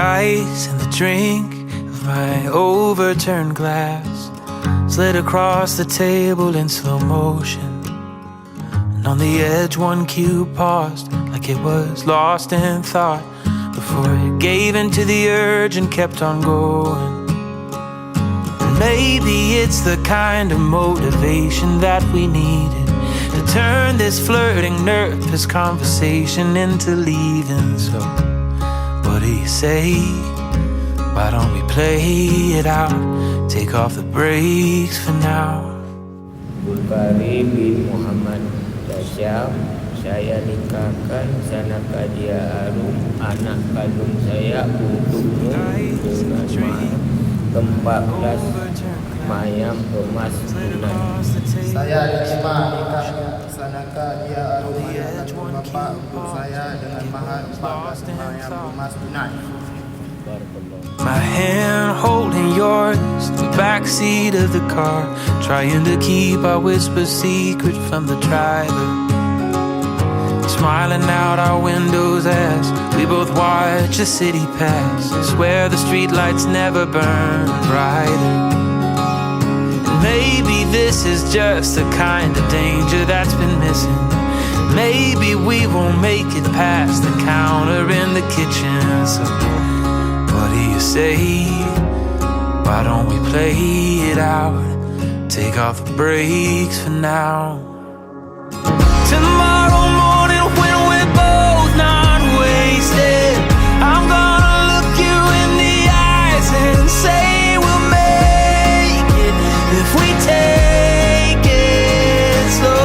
ice in the drink of my overturned glass slid across the table in slow motion, and on the edge one cue paused like it was lost in thought before it gave into the urge and kept on going. And maybe it's the kind of motivation that we needed to turn this flirting, nervous conversation into leaving. So what do you say? Why don't we play it out? Take off the brakes for now. Bukhari bin Muhammad Syam, saya nikahkan Sanaka dia Arum, anak kandung saya untukmu dengan mahar ke-14 mayam emas tunai. Saya terima nikahnya Sanaka dia Arum, anak kandung bapa untuk saya dengan mahar 14 mayam emas tunai. My hand holding yours, the backseat of the car, trying to keep our whisper secret from the driver. Smiling out our windows as we both watch a city pass. Swear the streetlights never burn brighter. And maybe this is just the kind of danger that's been missing. Maybe we won't make it past the counter in the kitchen. So what do you say? Why don't we play it out? Take off the brakes for now. Tomorrow morning when we're both not wasted, I'm gonna look you in the eyes and say we'll make it if we take it slow.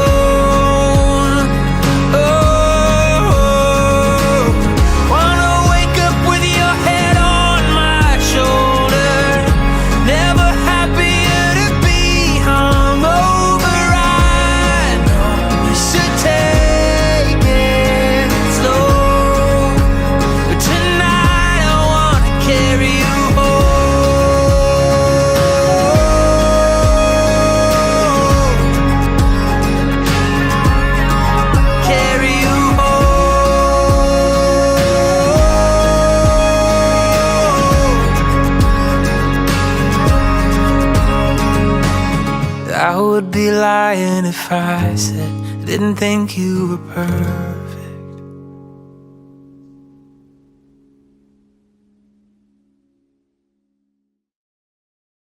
I would be lying if I said I didn't think you were perfect.